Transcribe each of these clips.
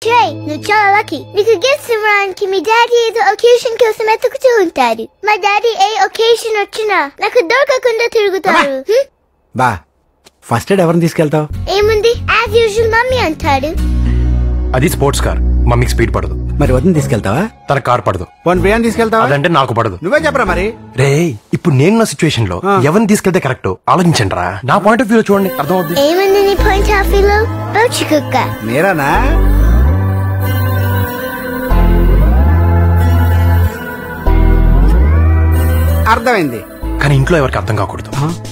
జై, నువ్వు చాలా లక్కీ. నీకు గిఫ్ట్స్ ఇవ్వడానికి మీ డాడీ ఏదో ఒకేషన్ కోసం ఎత్తుకుతూ ఉంటారు. మా డాడీ ఏ ఒకేషన్ వచ్చినా నాకు దొరకకుండా తిరుగుతారు. బా ఫస్ట్ ఎయిడ్ ఎవరిని తీసుకెళ్తావు? ఏముంది, యాజ్ యూజువల్ మమ్మీ అంటాడు. అది స్పోర్ట్స్ కార్, మమ్మీకి స్పీడ్ పడదు. మరి వదిన తీసుకెళ్తావా? తన కార్ పడదు. వన్ బిర్యానీ తీసుకెళ్తావా? అదంటే నాకు పడదు. నువ్వే చెప్పరా మరి. రే, ఇప్పుడు నేను నా సిచ్యువేషన్ లో ఎవరిని తీసుకెళ్తే కరెక్ట్ ఆలోచించండి రా. నా పాయింట్ ఆఫ్ వ్యూ చూడండి, అర్థం అవుతుంది. ఏముంది నీ పాయింట్ ఆఫ్ వ్యూలో? పచ్చి కుక్క. మీరానా? అర్థమైంది. కానీ ఇంట్లో ఎవరికి అర్థం కాకూడదు.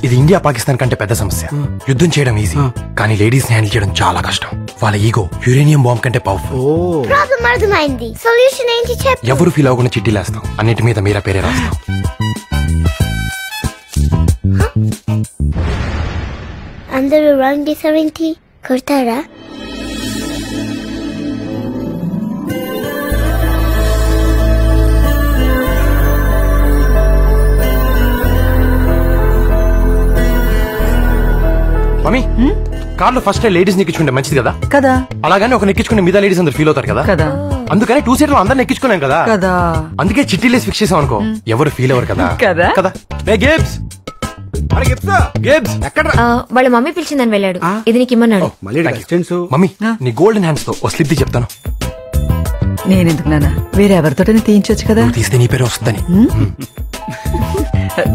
ఇది ఇండియా పాకిస్తాన్ కంటే పెద్ద సమస్య. యుద్ధం చేయడం ఈజీ, కానీ లేడీస్ ని హ్యాండిల్ చేయడం చాలా కష్టం. వాళ్ళ ఈగో యురేనియం బాంబ్ కంటే పవర్ఫుల్. ప్రాబ్లం అర్థమైంది. సొల్యూషన్ ఏంటి చెప్పు. ఎవరు ఫీల్ అవ్వకుండా చిట్టీలు వేస్తాం, అన్నిటి మీద మీరా పేరే రాస్తాం. అందరూ రాంగ్ చేసావేంటి? కొడతారా? మమ్మీ, కార్లో ఫస్ట్ లేడీస్ ఎక్కించుకుంటే మంచిది కదా కదా. అలాగని ఒక ఎక్కించుకుంటే మిగతా లేడీస్ అందరు ఫీల్ అవుతారు కదా కదా. అందుకని 2 సీటర్ అందరిని ఎక్కించుకున్నాం కదా కదా. అందుకే చిట్టీలేసి ఫిక్స్ చేసాం అనుకో, ఎవరు ఫీల్ అవ్వరు కదా కదా కదా. వాళ్ళ మమ్మీ పిలిచిందని వెళ్ళాడు. ఇది నీకు ఇమ్మన్నాడు. మమ్మీ, నీ గోల్డెన్ హ్యాండ్స్ తో ఓ స్లిప్ చెప్తాను. నేనెందుకు నాన్న, వేరే ఎవరితోటైనా తీయించొచ్చు కదా. తీస్తే నీ పేరు వస్తుందని.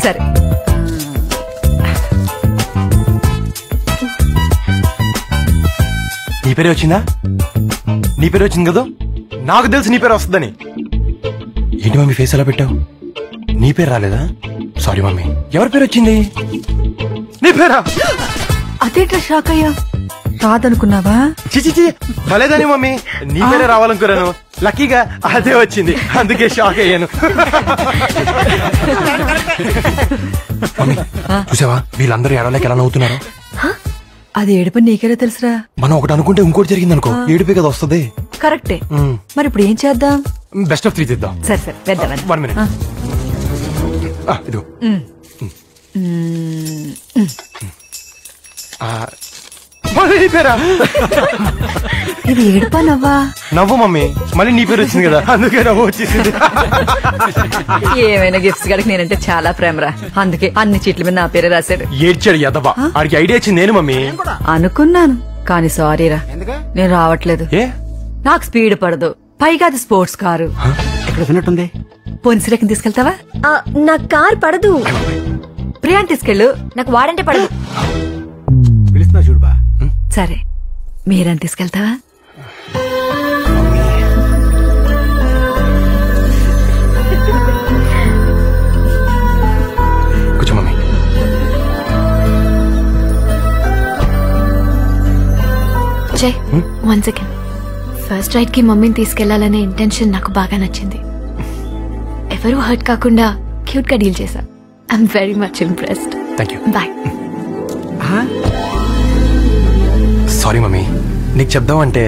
సరే. నీ పేరే వచ్చిందా? నీ పేరు వచ్చింది కదా. నాకు తెలుసు నీ పేరు వస్తుందని. ఏంటి మమ్మీ ఫేస్ ఎలా పెట్టావు? నీ పేరు రాలేదా? Sorry mummy. ఎవరి పేరు వచ్చింది? నీ పేరా? అదేంట్రా షాక్ అయ్యా? కాదనుకున్నావా? చిచి భలేదని మమ్మీ, నీ పేరే రావాలనుకున్నాను. లక్కీగా అదే వచ్చింది, అందుకే షాక్ అయ్యాను. మమ్మీ చూసావా, వీళ్ళందరూ ఏడవలేక ఎలా నవ్వుతున్నారు? అది ఏడుపని నీకెలా తెలుసురా? మనం ఒకటి అనుకుంటే ఇంకోటి జరిగింది అనుకో, ఏడుపే కదా వస్తుంది. కరెక్టే. మరి ఇప్పుడు ఏం చేద్దాం? బెస్ట్ ఆఫ్ 3 తీద్దాం. సరే సరే వెళ్దాం. 1 మినిట్. ఇదిగో. మళ్ళీ నీ పేరా? ఇది ఏడుపా నవ్వా? నవ్వు మమ్మీ, మళ్ళీ నీ పేరు వచ్చింది కదా, అందుకే నవ్వు వచ్చేసింది. ఏమైనా గిఫ్ట్స్ గడికి నేనంటే చాలా ప్రేమరా, అందుకే అన్ని చీట్ల మీద నా పేరే రాశాడు. ఏడ్చాడు యదవా, ఆడికి ఐడియా ఇచ్చింది నేను మమ్మీ. అనుకున్నాను కానీ సారీరా, నేను రావట్లేదు. నాకు స్పీడ్ పడదు, పైగా అది స్పోర్ట్స్ కారు. విన్నట్టుంది. పోనిసిలకి తీసుకెళ్తావా? నాకు కార్ పడదు. ప్రియాని తీసుకెళ్ళు, నాకు వాడంటే పడదు. పిలుస్తున్నా చూడుబా. సరే, మీరని తీసుకెళ్తావా? కూర్చో మమ్మీ. జై, 1 సెకండ్. ఫస్ట్ రైడ్ కి మమ్మీని తీసుకెళ్లాలనే ఇంటెన్షన్ నాకు బాగా నచ్చింది. ఎవరు హర్ట్ కాకుండా క్యూట్ గా డీల్ చేశా. I'm very much impressed. Thank you. Bye. Sorry mummy, నీకు చెప్దామంటే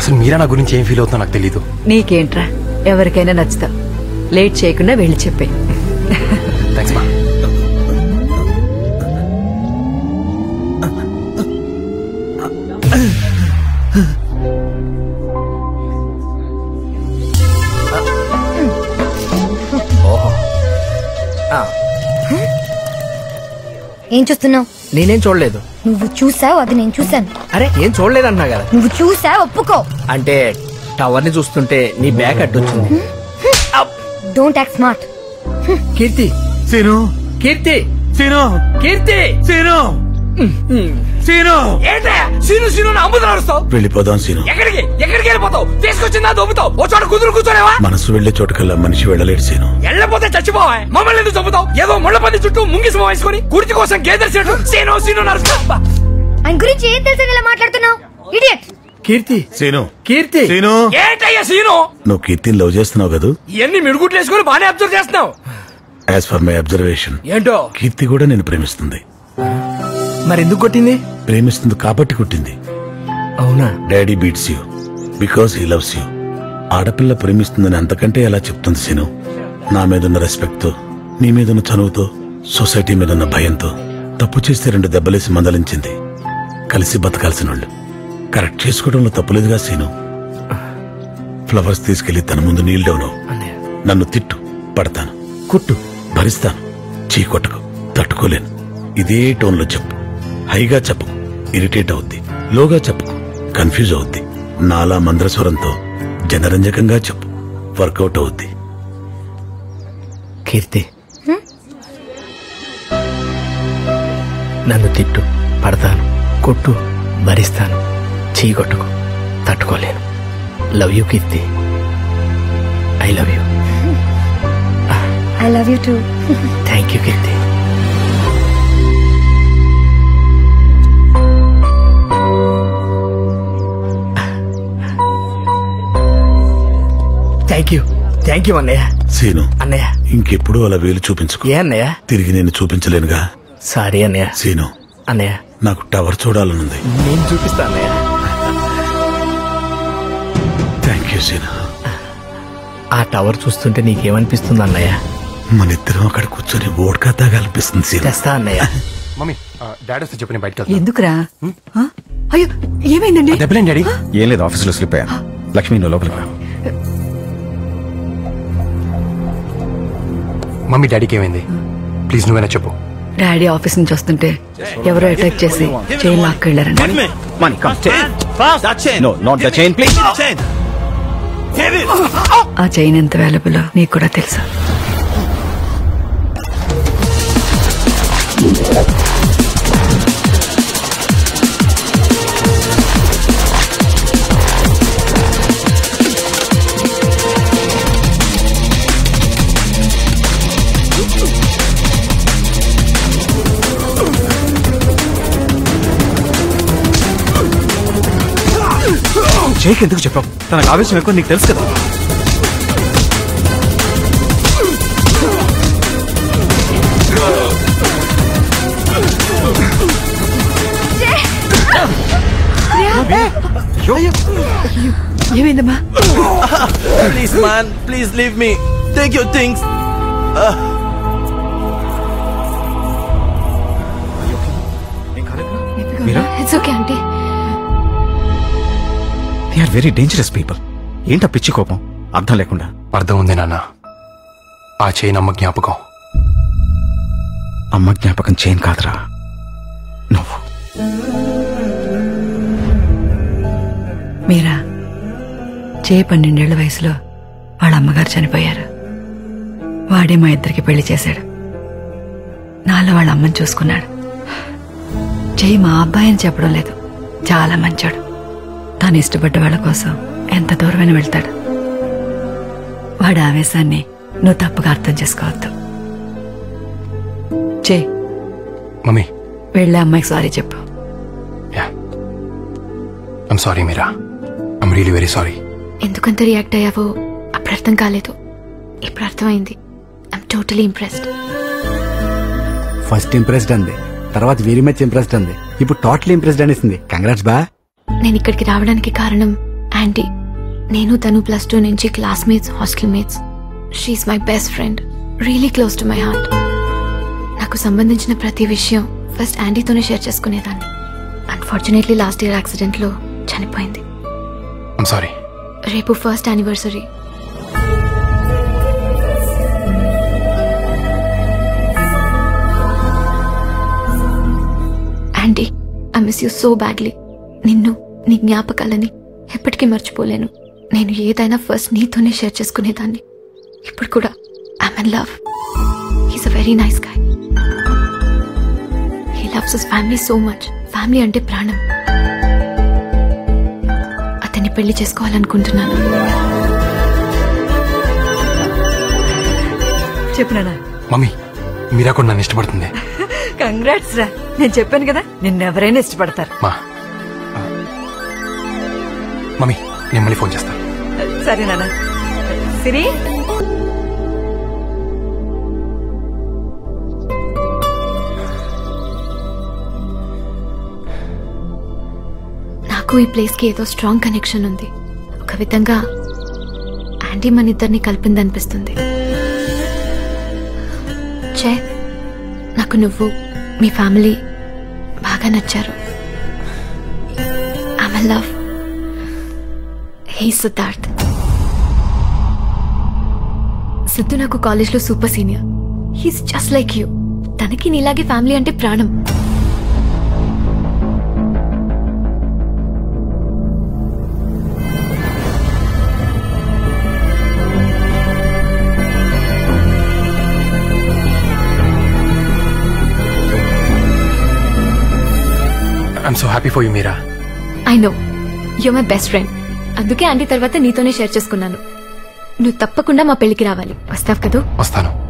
అసలు మీరా నా గురించి ఏం ఫీల్ అవుతుందో నాకు తెలీదు. నీకేంట్రా, ఎవరికైనా నచ్చుతావు. లేట్ చేయకుండా వెళ్ళి చెప్పే. థ్యాంక్స్ మా. ఏం చూస్తున్నావు? నేనేం చూడలేదు. నువ్వు చూసావు, అది నేను చూసాను. అరే ఏం చూడలేదన్నా కదా. నువ్వు చూసావు, ఒప్పుకో. అంటే టవర్ ని చూస్తుంటే నీ బ్యాగ్ అడ్డొచ్చింది. Don't act smart. Keerthi. Seenu. Keerthi. Seenu. Keerthi. Seenu. Seenu. ఏంటయ్యా సీను సీను అమ్ముతున్నారుస్తావు? వెళ్ళిపోదాం సీను. ఎక్కడికి ఎక్కడికి వెళ్ళిపోతావు? తీసుకొచ్చిందా దొబ్బుతావు? ఓ చోట కుదురు కూర్చోనేవా? మనసు వెళ్లే చోటుకల్లా మనిషి వెళ్ళలేడు సీను. వెళ్ళపోతే చచ్చిపోవా? మమ్మల్ని ఎందుకు చంపుతావు? ఏదో ముళ్ళపంది చుట్టూ ముంగిసి వేసుకొని కుర్తి కోసం గేదెలు సీను సీను నరుస్తా. ఆయన గురించి ఏం తెలిసి ఇలా మాట్లాడుతున్నావు? ఇడియట్. కీర్తి. సీను. కీర్తి. సీను. ఏంటయ్యా సీను? నువ్వు కీర్తిని లవ్ చేస్తున్నావు కదా? ఇవన్నీ మిడుగుట్లు వేసుకొని బానే అబ్జర్వ్ చేస్తున్నావు. యాజ్ ఫర్ మై అబ్జర్వేషన్ ఏంటో కీర్తి కూడా నేను ప్రేమిస్తుంది. మరి ఎందుకు కొట్టింది? ప్రేమిస్తుంది కాబట్టి కొట్టింది. అవునా? Daddy beats you because he loves you. ఆడపిల్ల ప్రేమిస్తుందని అంతకంటే ఎలా చెప్తుంది సీను? నా మీదున్న రెస్పెక్ట్ తో, నీ మీదున్న చనువుతో, సొసైటీ మీదున్న భయంతో తప్పు చేస్తే 2 దెబ్బలేసి మందలించింది. కలిసి బతకాల్సిన వాళ్ళు కరెక్ట్ చేసుకోవడంలో తప్పులేదుగా సీను. ఫ్లవర్స్ తీసుకెళ్లి తన ముందు నీల్ డౌన్ అవ్వు. నన్ను తిట్టు, పడతాను, కొట్టు, భరిస్తాను, చీ కొట్టకు, తట్టుకోలేను. ఇదే టోన్లో చెప్పు. హైగా చెప్పకు, ఇరిటేట్ అవుద్ది. లోగా చెప్పకు, కన్ఫ్యూజ్ అవుద్ది. నాలా మంద్రస్వరంతో జనరంజకంగా చెప్పు, వర్కౌట్ అవుద్ది. కీర్తి, నన్ను తిట్టు, పడతాను, కొట్టు, భరిస్తాను, చీ కొట్టుకు, తట్టుకోలేను. Love you Keerthi. I love you. I love you too. Thank you Keerthi. Thank you అన్నయ్య. సీను, అన్నయ్య ఇంకెప్పుడు అలా వేలు చూపించుకో. ఏ అన్నయ్య? తిరిగి నేను చూపించలేనుగా. సారీ అన్నయ్య. సీను, అన్నయ్య నాకు టవర్ చూడాలనుంది. నేను చూపిస్తా అన్నయ్య. Thank you Seenu. ఆ టవర్ చూస్తుంటే నీకేమనిపిస్తుంది అన్నయ్య? మనిద్దరం అక్కడ కూర్చొని ఓడ్కా తాగాలనిపిస్తుంది సీను. తెస్తా అన్నయ్య. మమ్మీ డాడీ వస్తే చెప్పి నేను బయటకు ఎందుకురా? అయ్యో ఏమైందండి? దెబ్బలేండి డాడీ. ఏం లేదు, ఆఫీసులో స్లిప్ అయ్యాను. లక్ష్మి నువ్వు లోపలికి రా. మమ్మీ డాడీకి ఏమైంది? ప్లీజ్ నువ్వేనా చెప్పు. డాడీ ఆఫీస్ నుంచి వస్తుంటే ఎవరో అటాక్ చేసి చైన్ లాక్కెళ్లారండి. ఆ చైన్ ఎంత వాల్యుబుల్ నీకు కూడా తెలుసా? జైకి ఎందుకు చెప్పావు? తనకు ఆవేశం ఎక్కువ, నీకు తెలుసు కదా. ఏమైందమ్మా? Please man, please leave me. Take your things. It's okay aunty. They are very dangerous people. ఏంటా పిచ్చి కోపం అర్థం లేకుండా? అర్థం ఉంది నాన్న. ఆ చైన్ అమ్మ జ్ఞాపకం. అమ్మ జ్ఞాపకం చైన్ కాదురా, నువ్వు. మీరా 12 ఏళ్ల వయసులో వాళ్ళ అమ్మగారు చనిపోయారు. వాడే మా ఇద్దరికి పెళ్లి చేశాడు. నాలో వాళ్ళ అమ్మని చూసుకున్నాడు. జై మా అబ్బాయి అని చెప్పడం లేదు, చాలా మంచోడు. తాను ఇష్టపడ్డ వాళ్ళ కోసం ఎంత దూరమైన వెళ్తాడు. వాడి ఆవేశాన్ని నువ్వు తప్పుగా అర్థం చేసుకోవద్దు. జై, మమ్మీ వెళ్ళే అమ్మాయికి సారీ చెప్పు. I'm sorry Meera. I'm really very sorry. ఎందుకంత రియాక్ట్ అయ్యావో అప్పుడు అర్థం కాలేదు, ఇప్పుడు అర్థమైంది. I'm totally impressed. First impressed అంది, తర్వాత వెరీ మచ్ ఇంప్రెస్డ్ అంది, ఇప్పుడు టోటల్ ఇంప్రెస్డ్ అనేసింది. కంగ్రాట్స్ బా. నేను ఇక్కడికి రావడానికి కారణం ఆంటీ. నేను తను +2 నుంచి classmates, hostel mates. She is my best friend, really close to my heart. నాకు సంబంధించిన ప్రతి విషయం ఫస్ట్ ఆంటీతోనే షేర్ చేసుకునేదాన్ని. అన్ఫార్చునేట్లీ లాస్ట్ ఇయర్ యాక్సిడెంట్లో చనిపోయింది. I'm sorry. రేపు first anniversary. Aunty, I miss you so badly. నిన్ను, నీ జ్ఞాపకాలని ఎప్పటికీ మర్చిపోలేను. నేను ఏదైనా ఫస్ట్ నీతోనే షేర్ చేసుకునేదాన్ని. ఇప్పుడు కూడా I'm in love. He's a very nice guy. He loves his family so much. Family అంటే ప్రాణం. అతన్ని పెళ్లి చేసుకోవాలనుకుంటున్నాను. చెప్పినా? మమ్మీ మీరా కూడా నన్ను ఇష్టపడుతుంది. కంగ్రాట్స్ రా. నేను చెప్పాను కదా, నిన్నెవరైనా ఇష్టపడతారు. మమ్మీ నేను మళ్ళీ ఫోన్ చేస్తాను. సరే నాన్న. సిరి, నాకు ఈ ప్లేస్ కి ఏదో స్ట్రాంగ్ కనెక్షన్ ఉంది. ఒక విధంగా ఆంటీ మన ఇద్దరిని కలిపిందనిపిస్తుంది. చే, నాకు నువ్వు, మీ ఫ్యామిలీ బాగా నచ్చారు. I'm in love. He Siddharth. Siddhu నాకు కాలేజ్లో super senior. He's just like you. తనకి నీలాగే ఫ్యామిలీ అంటే ప్రాణం. I'm so happy for you Meera. I know you my best friend. అందుకే ఆంటీ తర్వాత నీతోనే షేర్ చేసుకున్నాను. నువ్వు తప్పకుండా మా పెళ్లికి రావాలి. వస్తావు కదూ? వస్తాను.